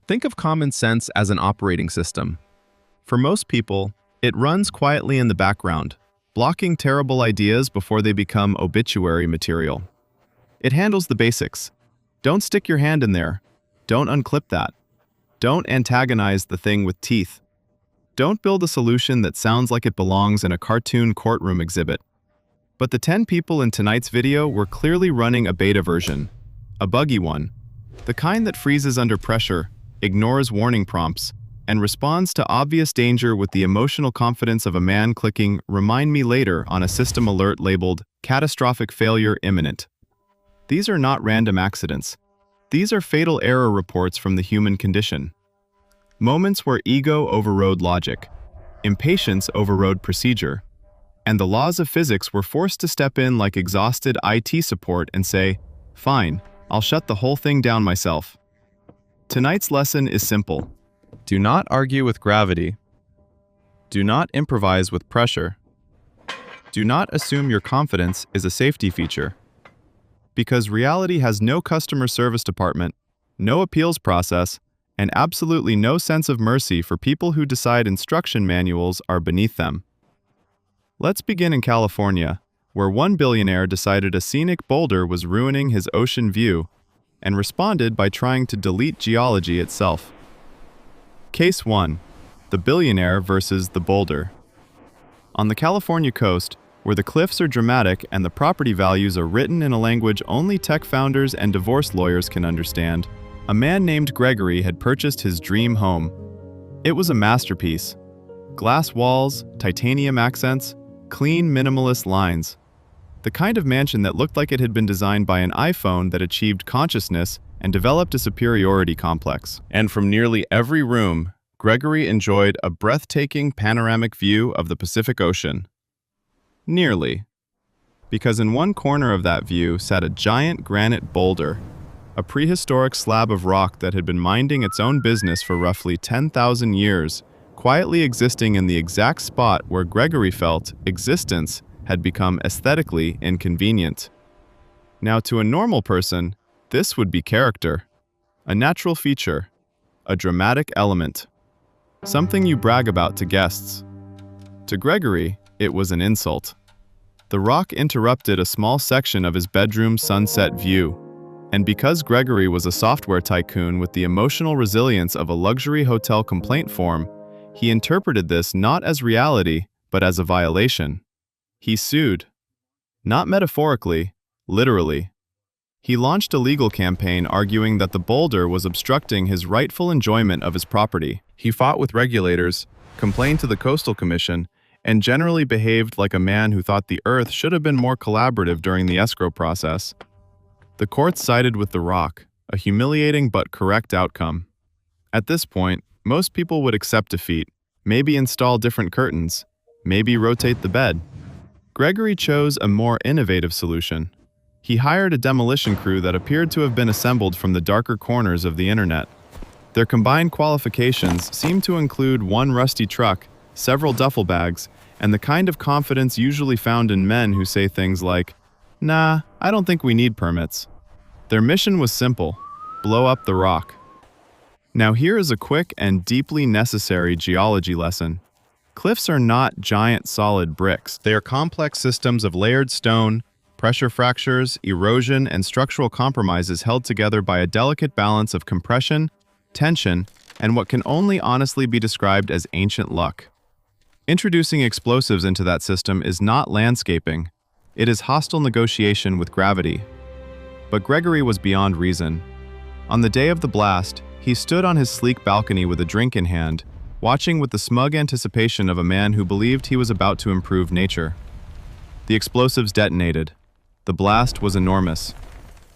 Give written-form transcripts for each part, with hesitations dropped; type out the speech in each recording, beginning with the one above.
Think of common sense as an operating system. For most people, it runs quietly in the background, blocking terrible ideas before they become obituary material. It handles the basics. Don't stick your hand in there. Don't unclip that. Don't antagonize the thing with teeth. Don't build a solution that sounds like it belongs in a cartoon courtroom exhibit. But the 10 people in tonight's video were clearly running a beta version, a buggy one, the kind that freezes under pressure, ignores warning prompts, and responds to obvious danger with the emotional confidence of a man clicking "Remind me later" on a system alert labeled "Catastrophic failure imminent." These are not random accidents. These are fatal error reports from the human condition. Moments where ego overrode logic, impatience overrode procedure, and the laws of physics were forced to step in like exhausted IT support and say, "Fine, I'll shut the whole thing down myself." Tonight's lesson is simple. Do not argue with gravity. Do not improvise with pressure. Do not assume your confidence is a safety feature. Because reality has no customer service department, no appeals process, and absolutely no sense of mercy for people who decide instruction manuals are beneath them. Let's begin in California, where one billionaire decided a scenic boulder was ruining his ocean view and responded by trying to delete geology itself. Case 1. The billionaire versus the boulder. On the California coast, where the cliffs are dramatic and the property values are written in a language only tech founders and divorce lawyers can understand, a man named Gregory had purchased his dream home. It was a masterpiece. Glass walls, titanium accents, clean, minimalist lines. The kind of mansion that looked like it had been designed by an iPhone that achieved consciousness and developed a superiority complex. And from nearly every room, Gregory enjoyed a breathtaking panoramic view of the Pacific Ocean. Nearly. Because in one corner of that view sat a giant granite boulder, a prehistoric slab of rock that had been minding its own business for roughly 10,000 years, quietly existing in the exact spot where Gregory felt existence had become aesthetically inconvenient. Now, to a normal person, this would be character, a natural feature, a dramatic element, something you brag about to guests. To Gregory, it was an insult. The rock interrupted a small section of his bedroom sunset view, and because Gregory was a software tycoon with the emotional resilience of a luxury hotel complaint form, he interpreted this not as reality, but as a violation. He sued. Not metaphorically, literally. He launched a legal campaign arguing that the boulder was obstructing his rightful enjoyment of his property. He fought with regulators, complained to the Coastal Commission, and generally behaved like a man who thought the earth should have been more collaborative during the escrow process. The courts sided with the rock, a humiliating but correct outcome. At this point, most people would accept defeat, maybe install different curtains, maybe rotate the bed. Gregory chose a more innovative solution. He hired a demolition crew that appeared to have been assembled from the darker corners of the internet. Their combined qualifications seemed to include one rusty truck, several duffel bags, and the kind of confidence usually found in men who say things like, "Nah, I don't think we need permits." Their mission was simple: blow up the rock. Now here is a quick and deeply necessary geology lesson. Cliffs are not giant solid bricks. They are complex systems of layered stone, pressure fractures, erosion, and structural compromises held together by a delicate balance of compression, tension, and what can only honestly be described as ancient luck. Introducing explosives into that system is not landscaping. It is hostile negotiation with gravity. But Gregory was beyond reason. On the day of the blast, he stood on his sleek balcony with a drink in hand, watching with the smug anticipation of a man who believed he was about to improve nature. The explosives detonated. The blast was enormous.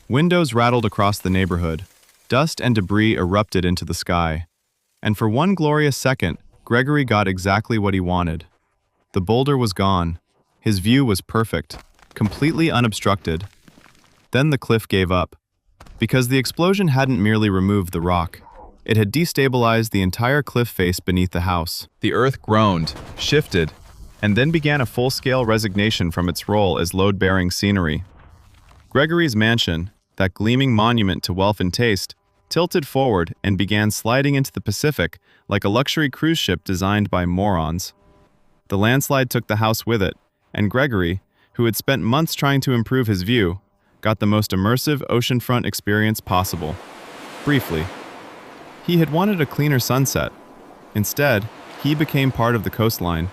Windows rattled across the neighborhood. Dust and debris erupted into the sky. And for one glorious second, Gregory got exactly what he wanted. The boulder was gone. His view was perfect, completely unobstructed. Then the cliff gave up. Because the explosion hadn't merely removed the rock, it had destabilized the entire cliff face beneath the house. The earth groaned, shifted, and then began a full-scale resignation from its role as load-bearing scenery. Gregory's mansion, that gleaming monument to wealth and taste, tilted forward and began sliding into the Pacific like a luxury cruise ship designed by morons. The landslide took the house with it, and Gregory, who had spent months trying to improve his view, got the most immersive oceanfront experience possible. Briefly, he had wanted a cleaner sunset. Instead, he became part of the coastline.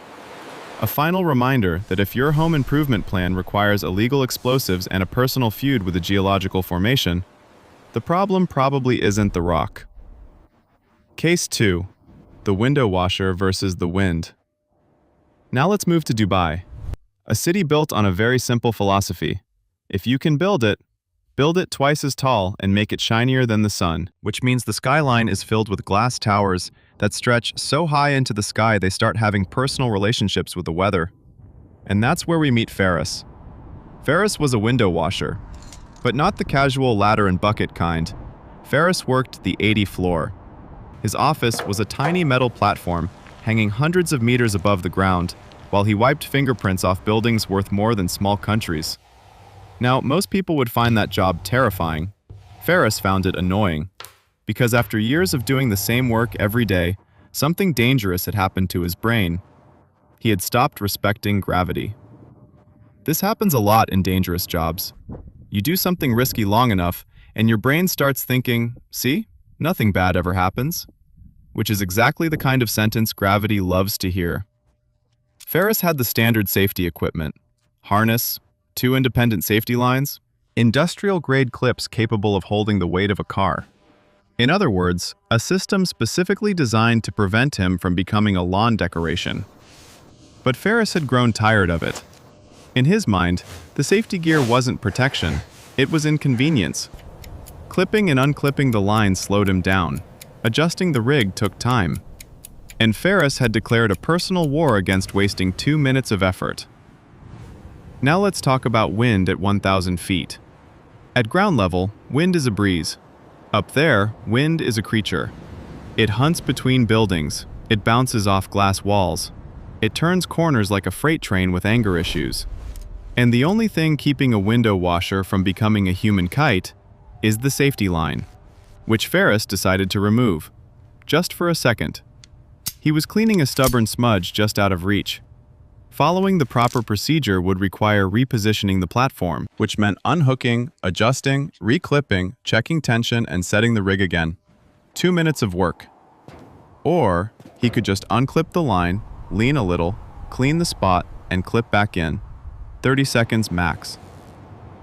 A final reminder that if your home improvement plan requires illegal explosives and a personal feud with a geological formation, the problem probably isn't the rock. Case 2. The window washer versus the wind. Now let's move to Dubai, a city built on a very simple philosophy. If you can build it twice as tall and make it shinier than the sun, which means the skyline is filled with glass towers that stretch so high into the sky they start having personal relationships with the weather. And that's where we meet Ferris. Ferris was a window washer, but not the casual ladder and bucket kind. Ferris worked the 80th floor. His office was a tiny metal platform hanging hundreds of meters above the ground, while he wiped fingerprints off buildings worth more than small countries. Now, most people would find that job terrifying. Ferris found it annoying, because after years of doing the same work every day, something dangerous had happened to his brain. He had stopped respecting gravity. This happens a lot in dangerous jobs. You do something risky long enough, and your brain starts thinking, see, nothing bad ever happens, which is exactly the kind of sentence gravity loves to hear. Ferris had the standard safety equipment: harness, 2 independent safety lines, industrial-grade clips capable of holding the weight of a car. In other words, a system specifically designed to prevent him from becoming a lawn decoration. But Ferris had grown tired of it. In his mind, the safety gear wasn't protection, it was inconvenience. Clipping and unclipping the lines slowed him down. Adjusting the rig took time. And Ferris had declared a personal war against wasting 2 minutes of effort. Now let's talk about wind at 1,000 feet. At ground level, wind is a breeze. Up there, wind is a creature. It hunts between buildings. It bounces off glass walls. It turns corners like a freight train with anger issues. And the only thing keeping a window washer from becoming a human kite is the safety line, which Ferris decided to remove, just for a second. He was cleaning a stubborn smudge just out of reach. Following the proper procedure would require repositioning the platform, which meant unhooking, adjusting, reclipping, checking tension, and setting the rig again. 2 minutes of work. Or he could just unclip the line, lean a little, clean the spot, and clip back in. 30 seconds max.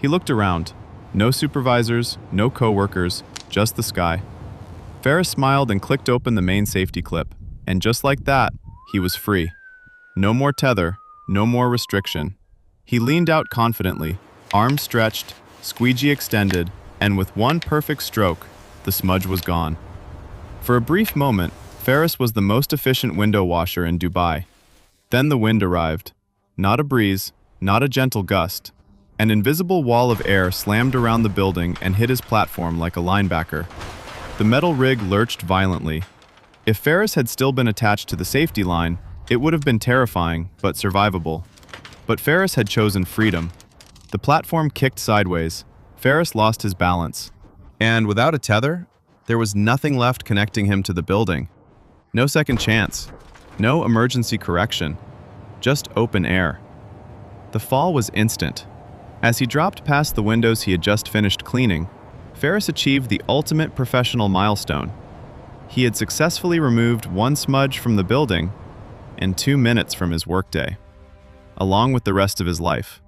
He looked around. No supervisors, no coworkers, just the sky. Ferris smiled and clicked open the main safety clip. And just like that, he was free. No more tether, no more restriction. He leaned out confidently, arms stretched, squeegee extended, and with one perfect stroke, the smudge was gone. For a brief moment, Ferris was the most efficient window washer in Dubai. Then the wind arrived. Not a breeze, not a gentle gust. An invisible wall of air slammed around the building and hit his platform like a linebacker. The metal rig lurched violently. If Ferris had still been attached to the safety line, it would have been terrifying, but survivable. But Ferris had chosen freedom. The platform kicked sideways. Ferris lost his balance. And without a tether, there was nothing left connecting him to the building. No second chance. No emergency correction. Just open air. The fall was instant. As he dropped past the windows he had just finished cleaning, Ferris achieved the ultimate professional milestone. He had successfully removed 1 smudge from the building in 2 minutes from his workday, along with the rest of his life.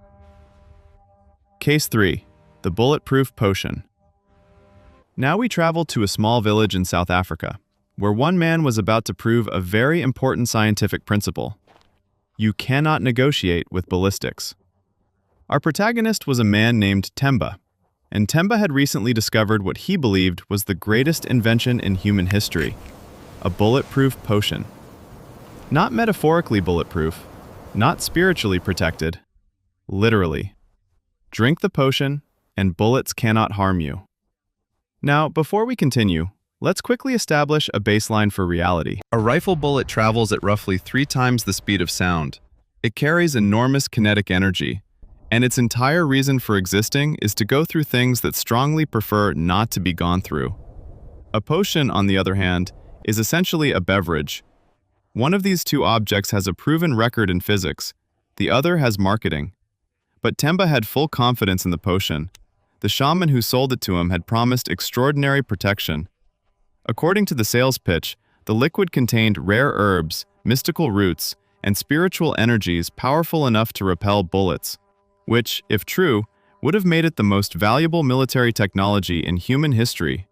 Case 3. The bulletproof potion. Now we travel to a small village in South Africa, where one man was about to prove a very important scientific principle. You cannot negotiate with ballistics. Our protagonist was a man named Temba, and Temba had recently discovered what he believed was the greatest invention in human history: a bulletproof potion. Not metaphorically bulletproof, not spiritually protected, literally. Drink the potion, and bullets cannot harm you. Now, before we continue, let's quickly establish a baseline for reality. A rifle bullet travels at roughly 3 times the speed of sound. It carries enormous kinetic energy, and its entire reason for existing is to go through things that strongly prefer not to be gone through. A potion, on the other hand, is essentially a beverage. One of these two objects has a proven record in physics, the other has marketing. But Temba had full confidence in the potion. The shaman who sold it to him had promised extraordinary protection. According to the sales pitch, the liquid contained rare herbs, mystical roots, and spiritual energies powerful enough to repel bullets, which, if true, would have made it the most valuable military technology in human history.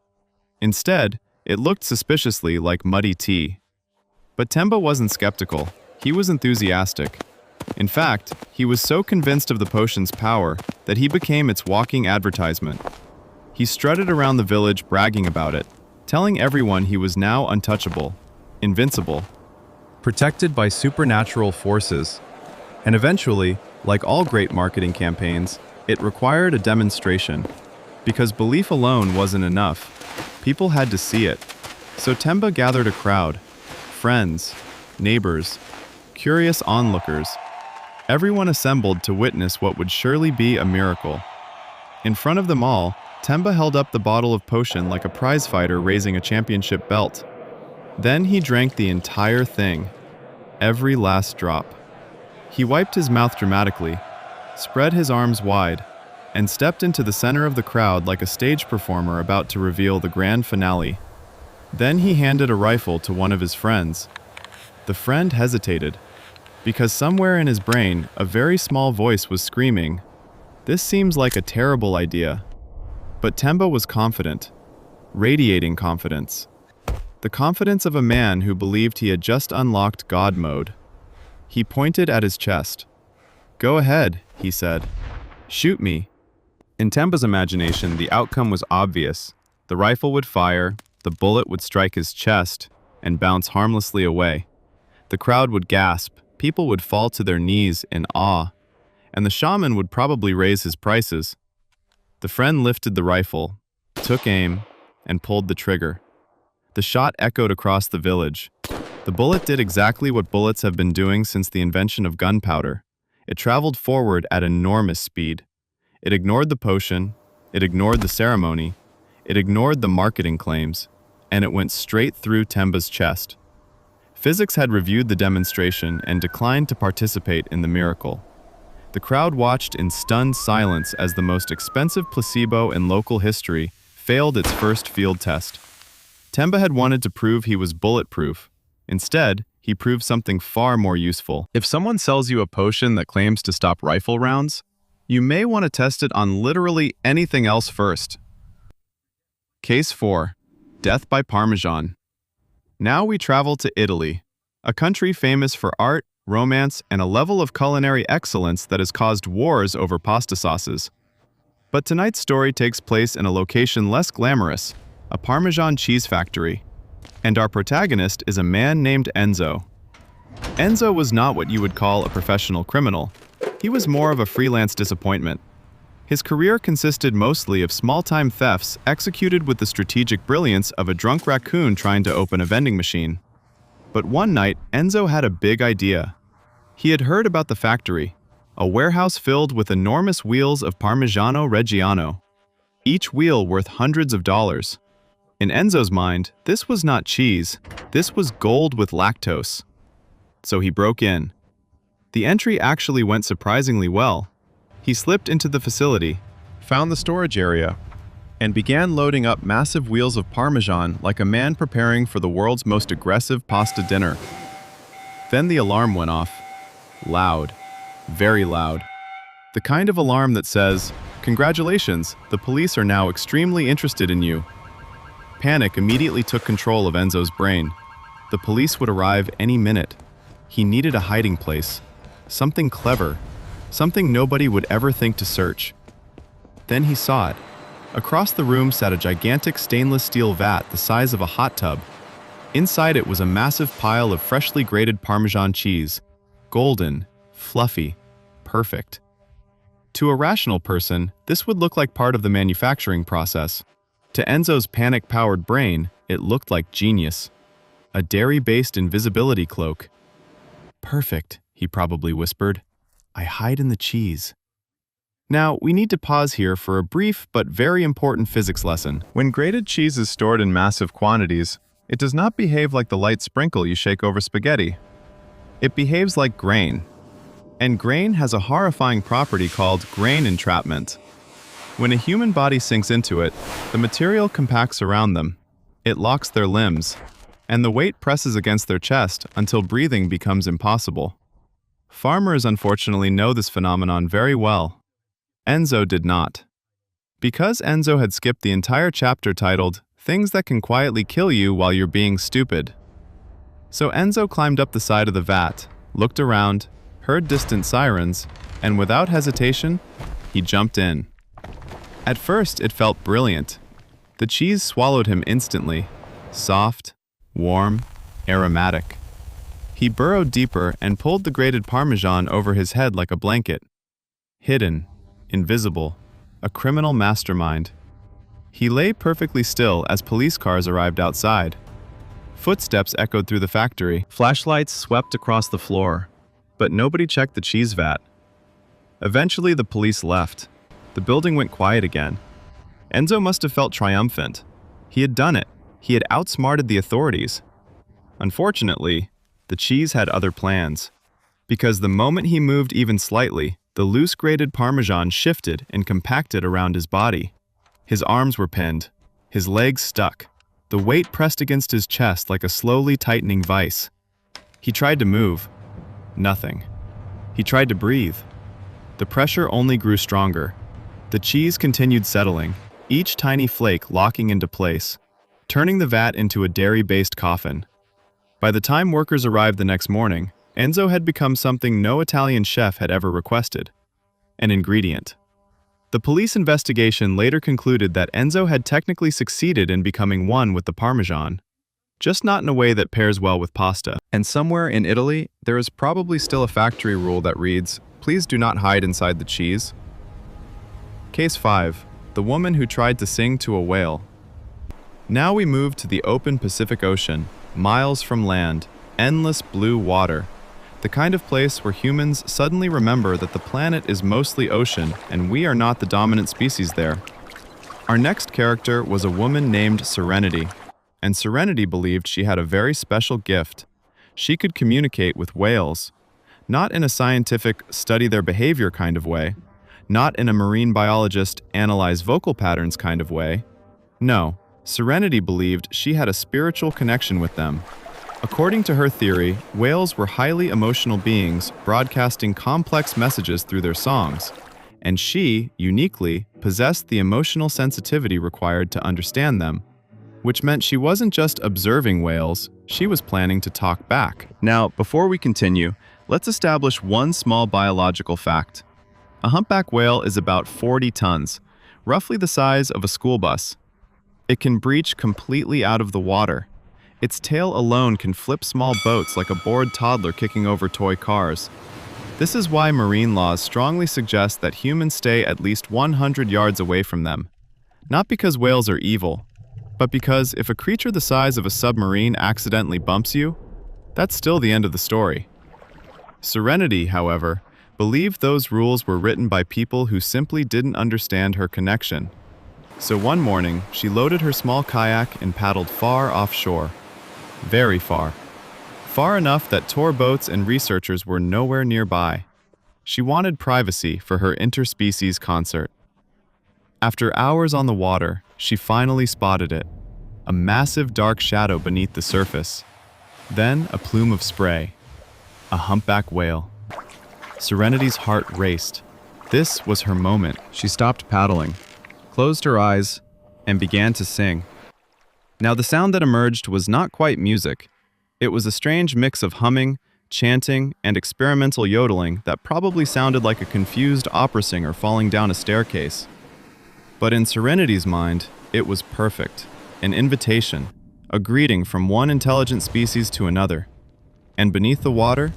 Instead, it looked suspiciously like muddy tea. But Temba wasn't skeptical. He was enthusiastic. In fact, he was so convinced of the potion's power that he became its walking advertisement. He strutted around the village bragging about it, telling everyone he was now untouchable, invincible, protected by supernatural forces. And eventually, like all great marketing campaigns, it required a demonstration. Because belief alone wasn't enough, people had to see it. So Temba gathered a crowd, friends, neighbors, curious onlookers. Everyone assembled to witness what would surely be a miracle. In front of them all, Temba held up the bottle of potion like a prizefighter raising a championship belt. Then he drank the entire thing, every last drop. He wiped his mouth dramatically, spread his arms wide, and stepped into the center of the crowd like a stage performer about to reveal the grand finale. Then he handed a rifle to one of his friends. The friend hesitated, because somewhere in his brain, a very small voice was screaming, "This seems like a terrible idea." But Temba was confident, radiating confidence. The confidence of a man who believed he had just unlocked God mode. He pointed at his chest. "Go ahead," he said. "Shoot me." In Temba's imagination, the outcome was obvious. The rifle would fire, the bullet would strike his chest, and bounce harmlessly away. The crowd would gasp, people would fall to their knees in awe, and the shaman would probably raise his prices. The friend lifted the rifle, took aim, and pulled the trigger. The shot echoed across the village. The bullet did exactly what bullets have been doing since the invention of gunpowder. It traveled forward at enormous speed. It ignored the potion, it ignored the ceremony, it ignored the marketing claims, and it went straight through Temba's chest. Physics had reviewed the demonstration and declined to participate in the miracle. The crowd watched in stunned silence as the most expensive placebo in local history failed its first field test. Temba had wanted to prove he was bulletproof. Instead, he proved something far more useful. If someone sells you a potion that claims to stop rifle rounds, you may want to test it on literally anything else first. Case 4. Death by Parmesan. Now we travel to Italy, a country famous for art, romance, and a level of culinary excellence that has caused wars over pasta sauces. But tonight's story takes place in a location less glamorous, a Parmesan cheese factory. And our protagonist is a man named Enzo. Enzo was not what you would call a professional criminal. He was more of a freelance disappointment. His career consisted mostly of small-time thefts executed with the strategic brilliance of a drunk raccoon trying to open a vending machine. But one night, Enzo had a big idea. He had heard about the factory, a warehouse filled with enormous wheels of Parmigiano Reggiano, each wheel worth hundreds of dollars. In Enzo's mind, this was not cheese, this was gold with lactose. So he broke in. The entry actually went surprisingly well. He slipped into the facility, found the storage area, and began loading up massive wheels of Parmesan like a man preparing for the world's most aggressive pasta dinner. Then the alarm went off. Loud. Very loud. The kind of alarm that says, "Congratulations, the police are now extremely interested in you." Panic immediately took control of Enzo's brain. The police would arrive any minute. He needed a hiding place. Something clever. Something nobody would ever think to search. Then he saw it. Across the room sat a gigantic stainless steel vat the size of a hot tub. Inside it was a massive pile of freshly grated Parmesan cheese. Golden, fluffy, perfect. To a rational person, this would look like part of the manufacturing process. To Enzo's panic-powered brain, it looked like genius. A dairy-based invisibility cloak. "Perfect," he probably whispered. "I hide in the cheese." Now, we need to pause here for a brief but very important physics lesson. When grated cheese is stored in massive quantities, it does not behave like the light sprinkle you shake over spaghetti. It behaves like grain. And grain has a horrifying property called grain entrapment. When a human body sinks into it, the material compacts around them. It locks their limbs, and the weight presses against their chest until breathing becomes impossible. Farmers unfortunately know this phenomenon very well. Enzo did not. Because Enzo had skipped the entire chapter titled, "Things that can quietly kill you while you're being stupid." So Enzo climbed up the side of the vat, looked around, heard distant sirens, and without hesitation, he jumped in. At first, it felt brilliant. The cheese swallowed him instantly, soft, warm, aromatic. He burrowed deeper and pulled the grated Parmesan over his head like a blanket. Hidden, invisible, a criminal mastermind. He lay perfectly still as police cars arrived outside. Footsteps echoed through the factory. Flashlights swept across the floor, but nobody checked the cheese vat. Eventually, the police left. The building went quiet again. Enzo must have felt triumphant. He had done it. He had outsmarted the authorities. Unfortunately, the cheese had other plans. Because the moment he moved even slightly, the loose grated Parmesan shifted and compacted around his body. His arms were pinned. His legs stuck. The weight pressed against his chest like a slowly tightening vice. He tried to move. Nothing. He tried to breathe. The pressure only grew stronger. The cheese continued settling, each tiny flake locking into place, turning the vat into a dairy-based coffin. By the time workers arrived the next morning, Enzo had become something no Italian chef had ever requested: an ingredient. The police investigation later concluded that Enzo had technically succeeded in becoming one with the Parmesan, just not in a way that pairs well with pasta. And somewhere in Italy, there is probably still a factory rule that reads, "Please do not hide inside the cheese." Case 5. The woman who tried to sing to a whale. Now we move to the open Pacific Ocean, miles from land, endless blue water. The kind of place where humans suddenly remember that the planet is mostly ocean and we are not the dominant species there. Our next character was a woman named Serenity, and Serenity believed she had a very special gift. She could communicate with whales, not in a scientific study their behavior kind of way, not in a marine biologist analyze vocal patterns kind of way. No, Serenity believed she had a spiritual connection with them. According to her theory, whales were highly emotional beings broadcasting complex messages through their songs, and she, uniquely, possessed the emotional sensitivity required to understand them, which meant she wasn't just observing whales, she was planning to talk back. Now, before we continue, let's establish one small biological fact. A humpback whale is about 40 tons, roughly the size of a school bus. It can breach completely out of the water. Its tail alone can flip small boats like a bored toddler kicking over toy cars. This is why marine laws strongly suggest that humans stay at least 100 yards away from them. Not because whales are evil, but because if a creature the size of a submarine accidentally bumps you, that's still the end of the story. Serenity, however, believed those rules were written by people who simply didn't understand her connection. So one morning, she loaded her small kayak and paddled far offshore. Very far. Far enough that tour boats and researchers were nowhere nearby. She wanted privacy for her interspecies concert. After hours on the water, she finally spotted it. A massive dark shadow beneath the surface. Then a plume of spray. A humpback whale. Serenity's heart raced. This was her moment. She stopped paddling, closed her eyes, and began to sing. Now the sound that emerged was not quite music. It was a strange mix of humming, chanting, and experimental yodeling that probably sounded like a confused opera singer falling down a staircase. But in Serenity's mind, it was perfect. An invitation, a greeting from one intelligent species to another. And beneath the water,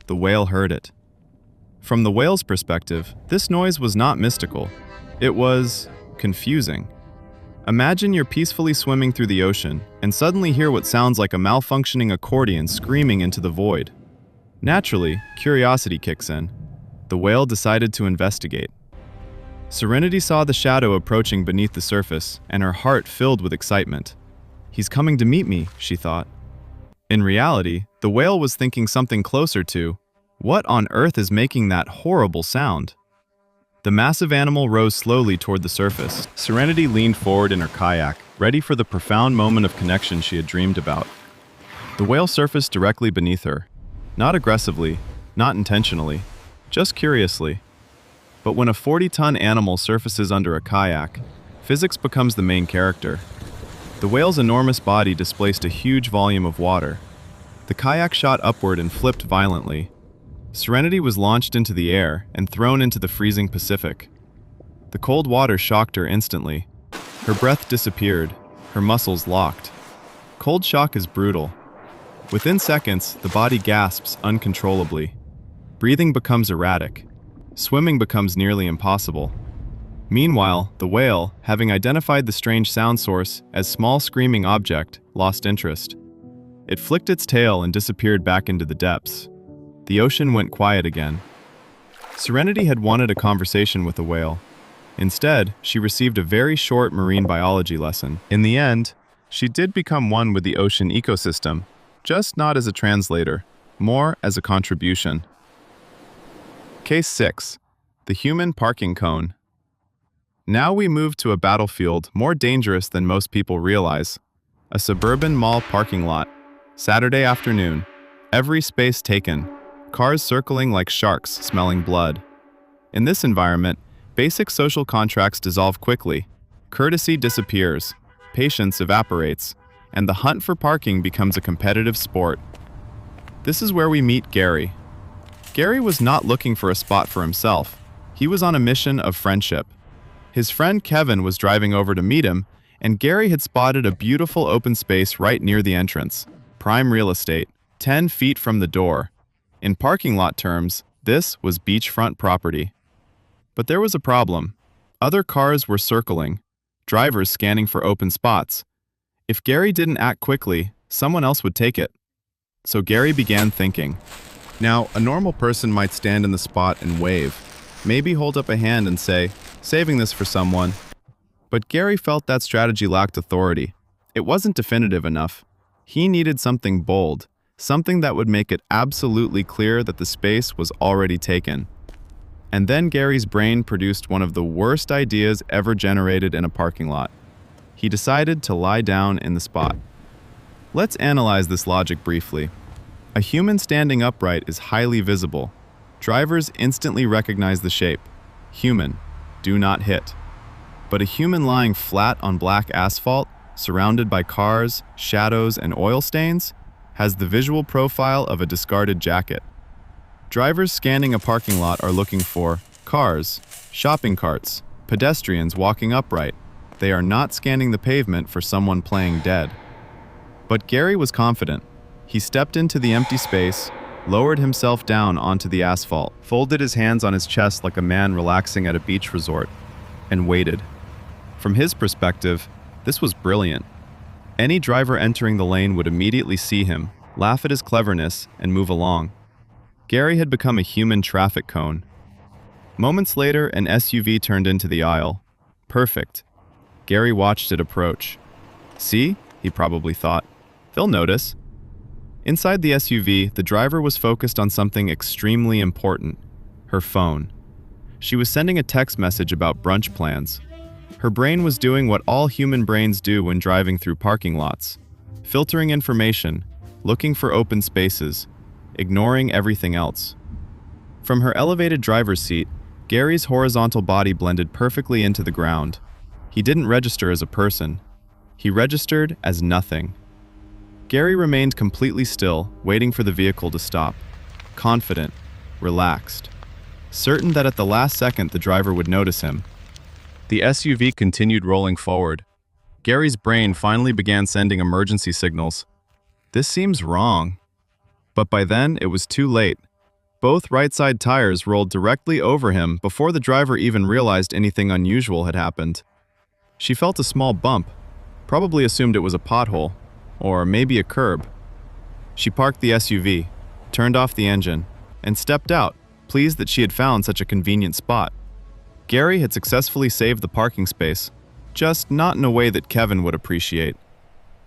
the whale heard it. From the whale's perspective, this noise was not mystical. It was confusing. Imagine you're peacefully swimming through the ocean and suddenly hear what sounds like a malfunctioning accordion screaming into the void. Naturally, curiosity kicks in. The whale decided to investigate. Serenity saw the shadow approaching beneath the surface, and her heart filled with excitement. "He's coming to meet me," she thought. In reality, the whale was thinking something closer to, "What on earth is making that horrible sound?" The massive animal rose slowly toward the surface. Serenity leaned forward in her kayak, ready for the profound moment of connection she had dreamed about. The whale surfaced directly beneath her. Not aggressively, not intentionally, just curiously. But when a 40-ton animal surfaces under a kayak, physics becomes the main character. The whale's enormous body displaced a huge volume of water. The kayak shot upward and flipped violently. Serenity was launched into the air and thrown into the freezing Pacific. The cold water shocked her instantly. Her breath disappeared, her muscles locked. Cold shock is brutal. Within seconds, the body gasps uncontrollably. Breathing becomes erratic. Swimming becomes nearly impossible. Meanwhile, the whale, having identified the strange sound source as small screaming object, lost interest. It flicked its tail and disappeared back into the depths. The ocean went quiet again. Serenity had wanted a conversation with the whale. Instead, she received a very short marine biology lesson. In the end, she did become one with the ocean ecosystem, just not as a translator, more as a contribution. Case 6. The Human Parking Cone. Now we move to a battlefield more dangerous than most people realize. A suburban mall parking lot. Saturday afternoon. Every space taken. Cars circling like sharks smelling blood. In this environment, basic social contracts dissolve quickly. Courtesy disappears. Patience evaporates. And the hunt for parking becomes a competitive sport. This is where we meet Gary. Gary was not looking for a spot for himself. He was on a mission of friendship. His friend Kevin was driving over to meet him, and Gary had spotted a beautiful open space right near the entrance. Prime real estate, 10 feet from the door. In parking lot terms, this was beachfront property. But there was a problem. Other cars were circling, drivers scanning for open spots. If Gary didn't act quickly, someone else would take it. So Gary began thinking. Now, a normal person might stand in the spot and wave, maybe hold up a hand and say, "Saving this for someone." But Gary felt that strategy lacked authority. It wasn't definitive enough. He needed something bold, something that would make it absolutely clear that the space was already taken. And then Gary's brain produced one of the worst ideas ever generated in a parking lot. He decided to lie down in the spot. Let's analyze this logic briefly. A human standing upright is highly visible. Drivers instantly recognize the shape. Human, do not hit. But a human lying flat on black asphalt, surrounded by cars, shadows, and oil stains, has the visual profile of a discarded jacket. Drivers scanning a parking lot are looking for cars, shopping carts, pedestrians walking upright. They are not scanning the pavement for someone playing dead. But Gary was confident. He stepped into the empty space, lowered himself down onto the asphalt, folded his hands on his chest like a man relaxing at a beach resort, and waited. From his perspective, this was brilliant. Any driver entering the lane would immediately see him, laugh at his cleverness, and move along. Gary had become a human traffic cone. Moments later, an SUV turned into the aisle. Perfect. Gary watched it approach. "See?" he probably thought. "They'll notice." Inside the SUV, the driver was focused on something extremely important: her phone. She was sending a text message about brunch plans. Her brain was doing what all human brains do when driving through parking lots: filtering information, looking for open spaces, ignoring everything else. From her elevated driver's seat, Gary's horizontal body blended perfectly into the ground. He didn't register as a person. He registered as nothing. Gary remained completely still, waiting for the vehicle to stop. Confident, relaxed, certain that at the last second the driver would notice him. The SUV continued rolling forward. Gary's brain finally began sending emergency signals. This seems wrong. But by then, it was too late. Both right side tires rolled directly over him before the driver even realized anything unusual had happened. She felt a small bump, probably assumed it was a pothole, or maybe a curb. She parked the SUV, turned off the engine, and stepped out, pleased that she had found such a convenient spot. Gary had successfully saved the parking space, just not in a way that Kevin would appreciate.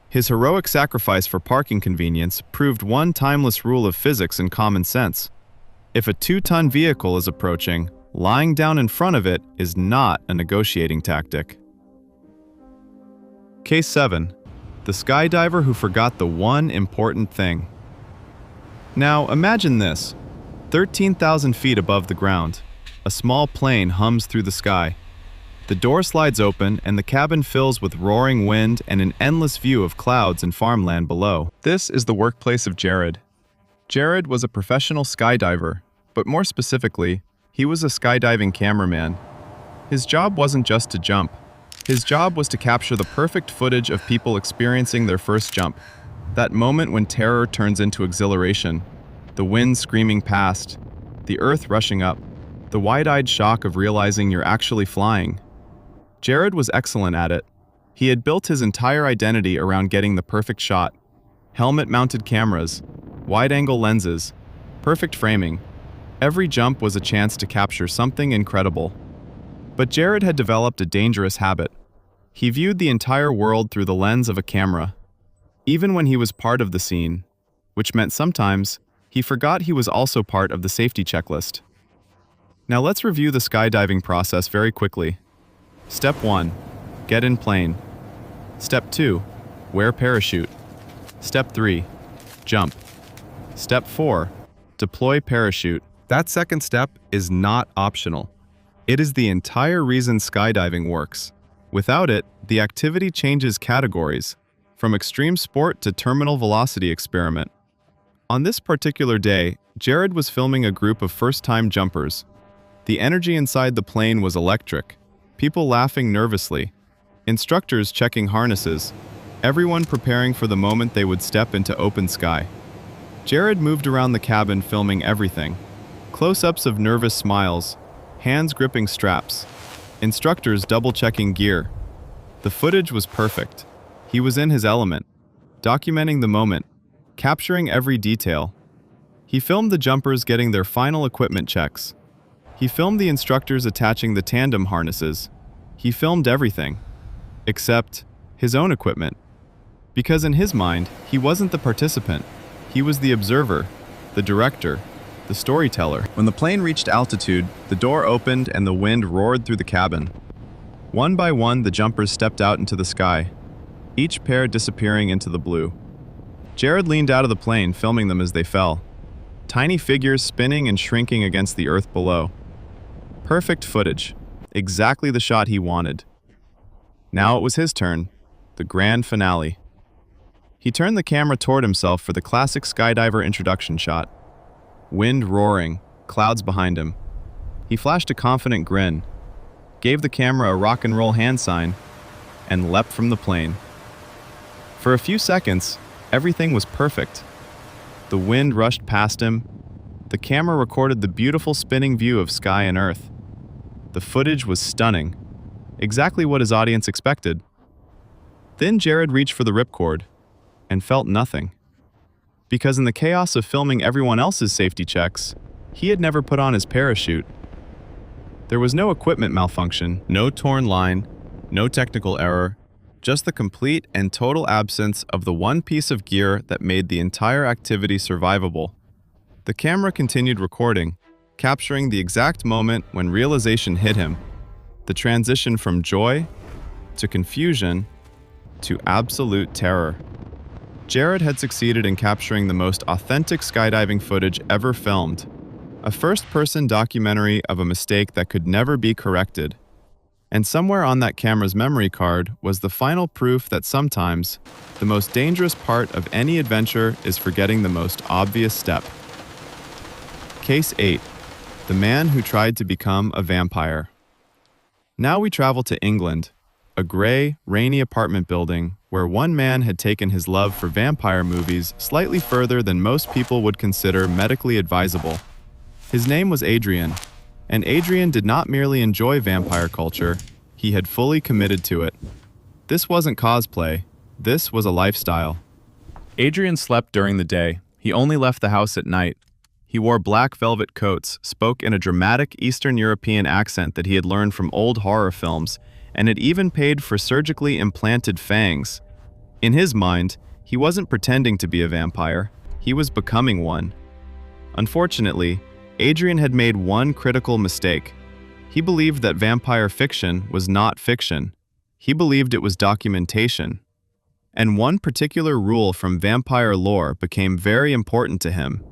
His heroic sacrifice for parking convenience proved one timeless rule of physics and common sense. If a 2-ton vehicle is approaching, lying down in front of it is not a negotiating tactic. Case 7. The skydiver who forgot the one important thing. Now, imagine this. 13,000 feet above the ground, a small plane hums through the sky. The door slides open and the cabin fills with roaring wind and an endless view of clouds and farmland below. This is the workplace of Jared. Jared was a professional skydiver, but more specifically, he was a skydiving cameraman. His job wasn't just to jump. His job was to capture the perfect footage of people experiencing their first jump. That moment when terror turns into exhilaration, the wind screaming past, the earth rushing up, the wide-eyed shock of realizing you're actually flying. Jared was excellent at it. He had built his entire identity around getting the perfect shot. Helmet-mounted cameras, wide-angle lenses, perfect framing. Every jump was a chance to capture something incredible. But Jared had developed a dangerous habit. He viewed the entire world through the lens of a camera, even when he was part of the scene, which meant sometimes he forgot he was also part of the safety checklist. Now let's review the skydiving process very quickly. Step 1. Get in plane. Step 2. Wear parachute. Step 3. Jump. Step 4. Deploy parachute. That second step is not optional. It is the entire reason skydiving works. Without it, the activity changes categories, from extreme sport to terminal velocity experiment. On this particular day, Jared was filming a group of first-time jumpers. The energy inside the plane was electric. People laughing nervously, instructors checking harnesses, everyone preparing for the moment they would step into open sky. Jared moved around the cabin filming everything. Close-ups of nervous smiles, hands gripping straps, instructors double-checking gear. The footage was perfect. He was in his element, documenting the moment, capturing every detail. He filmed the jumpers getting their final equipment checks. He filmed the instructors attaching the tandem harnesses. He filmed everything, except his own equipment. Because in his mind, he wasn't the participant. He was the observer, the director, the storyteller. When the plane reached altitude, the door opened and the wind roared through the cabin. One by one, the jumpers stepped out into the sky, each pair disappearing into the blue. Jared leaned out of the plane, filming them as they fell. Tiny figures spinning and shrinking against the earth below. Perfect footage, exactly the shot he wanted. Now it was his turn, the grand finale. He turned the camera toward himself for the classic skydiver introduction shot. Wind roaring, clouds behind him. He flashed a confident grin, gave the camera a rock and roll hand sign, and leapt from the plane. For a few seconds, everything was perfect. The wind rushed past him. The camera recorded the beautiful spinning view of sky and earth. The footage was stunning, exactly what his audience expected. Then Jared reached for the ripcord and felt nothing. Because in the chaos of filming everyone else's safety checks, he had never put on his parachute. There was no equipment malfunction, no torn line, no technical error, just the complete and total absence of the one piece of gear that made the entire activity survivable. The camera continued recording, capturing the exact moment when realization hit him, the transition from joy to confusion to absolute terror. Jared had succeeded in capturing the most authentic skydiving footage ever filmed, a first-person documentary of a mistake that could never be corrected. And somewhere on that camera's memory card was the final proof that sometimes the most dangerous part of any adventure is forgetting the most obvious step. Case 8. The man who tried to become a vampire. Now we travel to England, a gray, rainy apartment building where one man had taken his love for vampire movies slightly further than most people would consider medically advisable. His name was Adrian, and Adrian did not merely enjoy vampire culture, he had fully committed to it. This wasn't cosplay, this was a lifestyle. Adrian slept during the day, he only left the house at night. He wore black velvet coats, spoke in a dramatic Eastern European accent that he had learned from old horror films, and had even paid for surgically implanted fangs. In his mind, he wasn't pretending to be a vampire, he was becoming one. Unfortunately, Adrian had made one critical mistake. He believed that vampire fiction was not fiction. He believed it was documentation. And one particular rule from vampire lore became very important to him.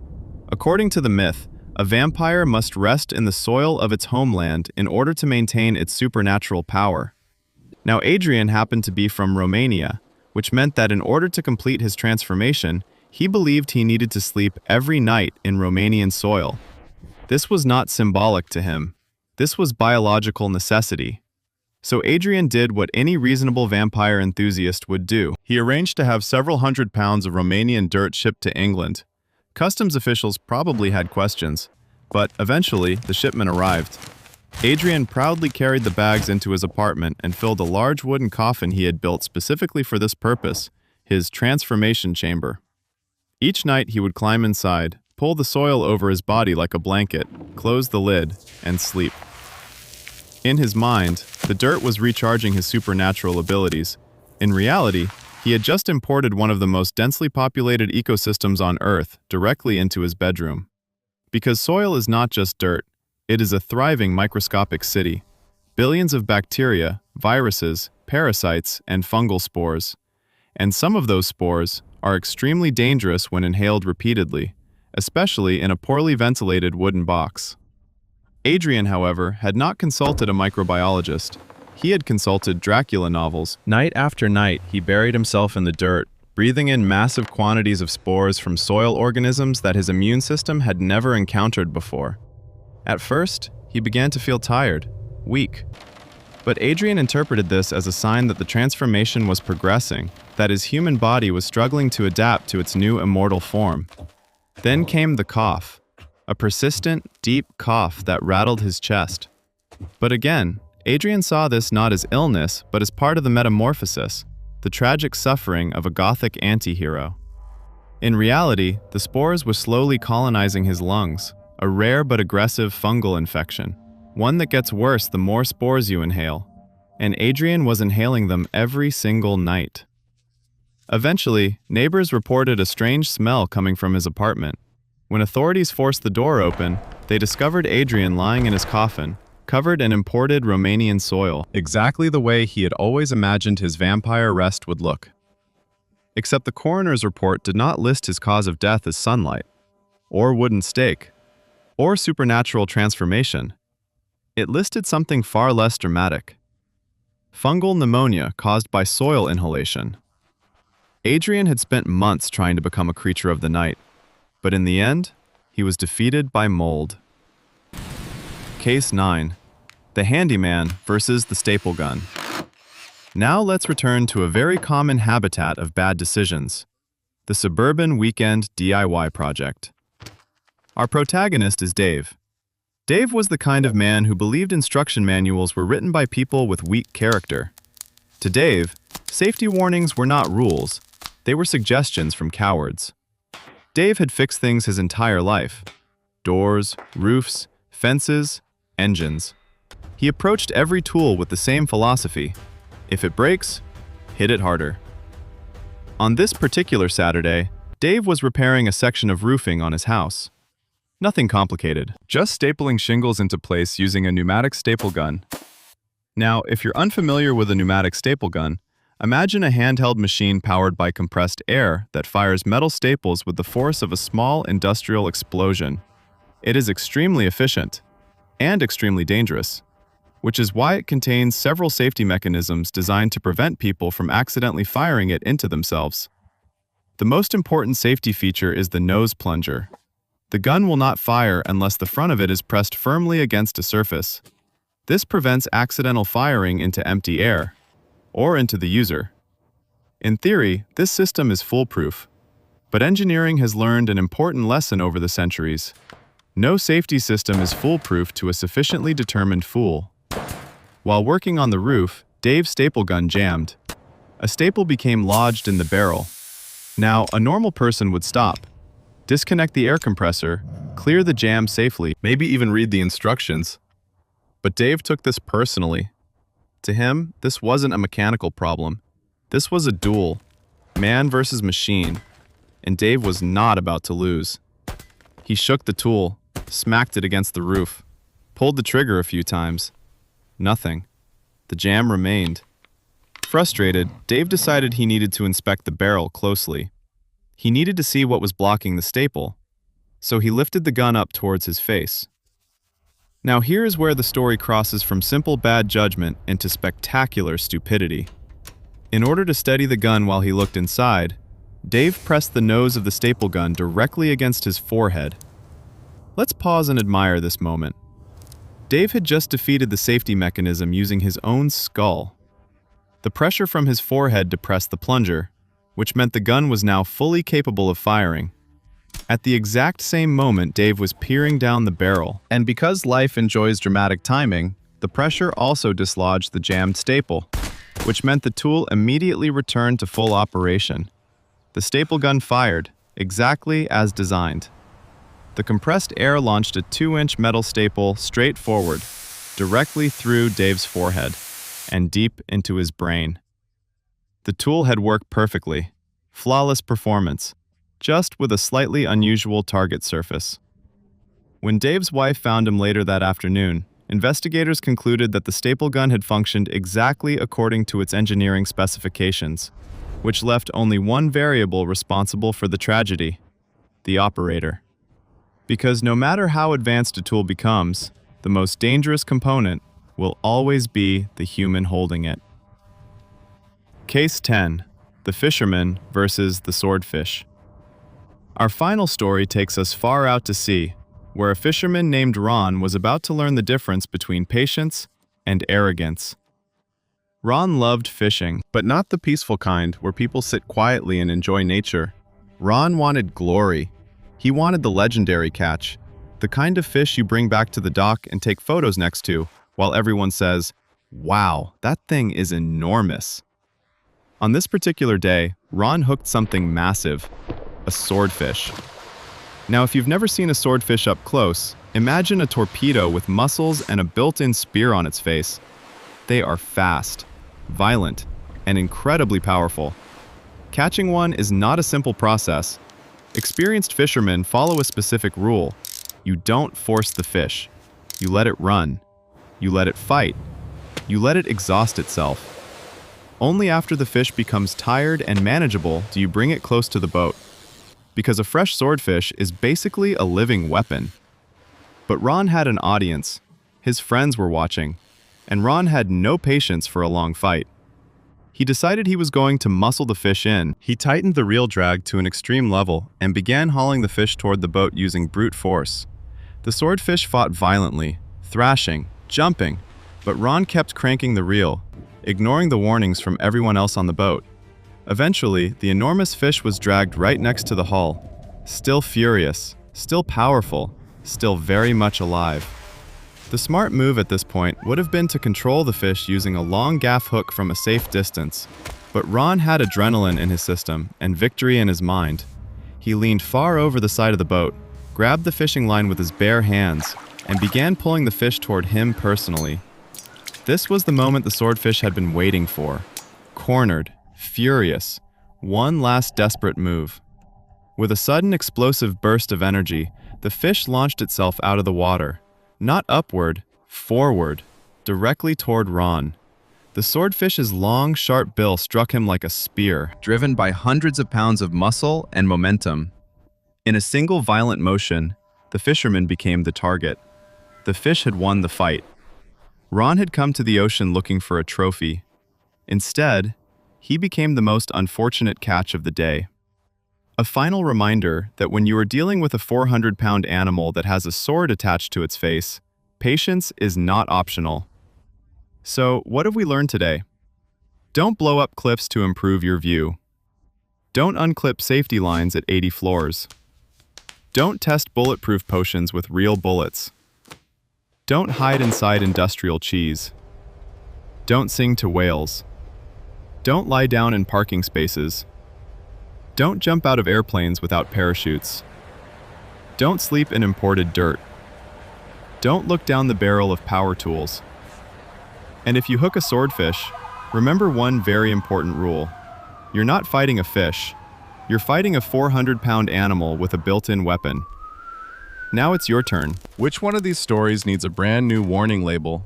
According to the myth, a vampire must rest in the soil of its homeland in order to maintain its supernatural power. Now, Adrian happened to be from Romania, which meant that in order to complete his transformation, he believed he needed to sleep every night in Romanian soil. This was not symbolic to him. This was biological necessity. So Adrian did what any reasonable vampire enthusiast would do. He arranged to have several hundred pounds of Romanian dirt shipped to England. Customs officials probably had questions, but eventually the shipment arrived. Adrian proudly carried the bags into his apartment and filled a large wooden coffin he had built specifically for this purpose, his transformation chamber. Each night he would climb inside, pull the soil over his body like a blanket, close the lid, and sleep. In his mind, the dirt was recharging his supernatural abilities. In reality, he had just imported one of the most densely populated ecosystems on Earth directly into his bedroom. Because soil is not just dirt, it is a thriving microscopic city. Billions of bacteria, viruses, parasites, and fungal spores. And some of those spores are extremely dangerous when inhaled repeatedly, especially in a poorly ventilated wooden box. Adrian, however, had not consulted a microbiologist. He had consulted Dracula novels. Night after night, he buried himself in the dirt, breathing in massive quantities of spores from soil organisms that his immune system had never encountered before. At first, he began to feel tired, weak. But Adrian interpreted this as a sign that the transformation was progressing, that his human body was struggling to adapt to its new immortal form. Then came the cough, a persistent, deep cough that rattled his chest. But again, Adrian saw this not as illness, but as part of the metamorphosis, the tragic suffering of a gothic anti-hero. In reality, the spores were slowly colonizing his lungs, a rare but aggressive fungal infection, one that gets worse the more spores you inhale, and Adrian was inhaling them every single night. Eventually, neighbors reported a strange smell coming from his apartment. When authorities forced the door open, they discovered Adrian lying in his coffin, covered in imported Romanian soil, exactly the way he had always imagined his vampire rest would look. Except the coroner's report did not list his cause of death as sunlight, or wooden stake, or supernatural transformation. It listed something far less dramatic: fungal pneumonia caused by soil inhalation. Adrian had spent months trying to become a creature of the night, but in the end, he was defeated by mold. Case 9. The Handyman versus the Staple Gun. Now let's return to a very common habitat of bad decisions: the suburban weekend DIY project. Our protagonist is Dave. Dave was the kind of man who believed instruction manuals were written by people with weak character. To Dave, safety warnings were not rules, they were suggestions from cowards. Dave had fixed things his entire life: doors, roofs, fences, engines. He approached every tool with the same philosophy: if it breaks, hit it harder. On this particular Saturday, Dave was repairing a section of roofing on his house. Nothing complicated, just stapling shingles into place using a pneumatic staple gun. Now, if you're unfamiliar with a pneumatic staple gun, imagine a handheld machine powered by compressed air that fires metal staples with the force of a small industrial explosion. It is extremely efficient and extremely dangerous, which is why it contains several safety mechanisms designed to prevent people from accidentally firing it into themselves. The most important safety feature is the nose plunger. The gun will not fire unless the front of it is pressed firmly against a surface. This prevents accidental firing into empty air, or into the user. In theory, this system is foolproof, but engineering has learned an important lesson over the centuries. No safety system is foolproof to a sufficiently determined fool. While working on the roof, Dave's staple gun jammed. A staple became lodged in the barrel. Now, a normal person would stop, disconnect the air compressor, clear the jam safely, maybe even read the instructions. But Dave took this personally. To him, this wasn't a mechanical problem. This was a duel, man versus machine, and Dave was not about to lose. He shook the tool, smacked it against the roof, pulled the trigger a few times. Nothing. The jam remained. Frustrated, Dave decided he needed to inspect the barrel closely. He needed to see what was blocking the staple, so he lifted the gun up towards his face. Now here is where the story crosses from simple bad judgment into spectacular stupidity. In order to steady the gun while he looked inside, Dave pressed the nose of the staple gun directly against his forehead. Let's pause and admire this moment. Dave had just defeated the safety mechanism using his own skull. The pressure from his forehead depressed the plunger, which meant the gun was now fully capable of firing. At the exact same moment, Dave was peering down the barrel. And because life enjoys dramatic timing, the pressure also dislodged the jammed staple, which meant the tool immediately returned to full operation. The staple gun fired, exactly as designed. The compressed air launched a 2-inch metal staple straight forward, directly through Dave's forehead, and deep into his brain. The tool had worked perfectly. Flawless performance, just with a slightly unusual target surface. When Dave's wife found him later that afternoon, investigators concluded that the staple gun had functioned exactly according to its engineering specifications, which left only one variable responsible for the tragedy: the operator. Because no matter how advanced a tool becomes, the most dangerous component will always be the human holding it. Case 10. The Fisherman versus the Swordfish. Our final story takes us far out to sea, where a fisherman named Ron was about to learn the difference between patience and arrogance. Ron loved fishing, but not the peaceful kind where people sit quietly and enjoy nature. Ron wanted glory. He wanted the legendary catch, the kind of fish you bring back to the dock and take photos next to, while everyone says, "Wow, that thing is enormous." On this particular day, Ron hooked something massive, a swordfish. Now, if you've never seen a swordfish up close, imagine a torpedo with muscles and a built-in spear on its face. They are fast, violent, and incredibly powerful. Catching one is not a simple process. Experienced fishermen follow a specific rule. You don't force the fish. You let it run. You let it fight. You let it exhaust itself. Only after the fish becomes tired and manageable do you bring it close to the boat. Because a fresh swordfish is basically a living weapon. But Ron had an audience. His friends were watching, and Ron had no patience for a long fight. He decided he was going to muscle the fish in. He tightened the reel drag to an extreme level and began hauling the fish toward the boat using brute force. The swordfish fought violently, thrashing, jumping, but Ron kept cranking the reel, ignoring the warnings from everyone else on the boat. Eventually, the enormous fish was dragged right next to the hull, still furious, still powerful, still very much alive. The smart move at this point would have been to control the fish using a long gaff hook from a safe distance, but Ron had adrenaline in his system and victory in his mind. He leaned far over the side of the boat, grabbed the fishing line with his bare hands, and began pulling the fish toward him personally. This was the moment the swordfish had been waiting for. Cornered, furious, one last desperate move. With a sudden explosive burst of energy, the fish launched itself out of the water. Not upward, forward, directly toward Ron. The swordfish's long, sharp bill struck him like a spear, driven by hundreds of pounds of muscle and momentum. In a single violent motion, the fisherman became the target. The fish had won the fight. Ron had come to the ocean looking for a trophy. Instead, he became the most unfortunate catch of the day. A final reminder that when you are dealing with a 400-pound animal that has a sword attached to its face, patience is not optional. So, what have we learned today? Don't blow up cliffs to improve your view. Don't unclip safety lines at 80 floors. Don't test bulletproof potions with real bullets. Don't hide inside industrial cheese. Don't sing to whales. Don't lie down in parking spaces. Don't jump out of airplanes without parachutes. Don't sleep in imported dirt. Don't look down the barrel of power tools. And if you hook a swordfish, remember one very important rule. You're not fighting a fish. You're fighting a 400-pound animal with a built-in weapon. Now it's your turn. Which one of these stories needs a brand new warning label?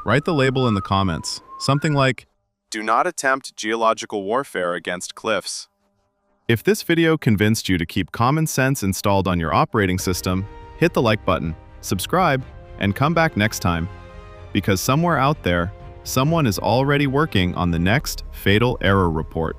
Write the label in the comments. Something like, "Do not attempt geological warfare against cliffs." If this video convinced you to keep common sense installed on your operating system, hit the like button, subscribe, and come back next time. Because somewhere out there, someone is already working on the next fatal error report.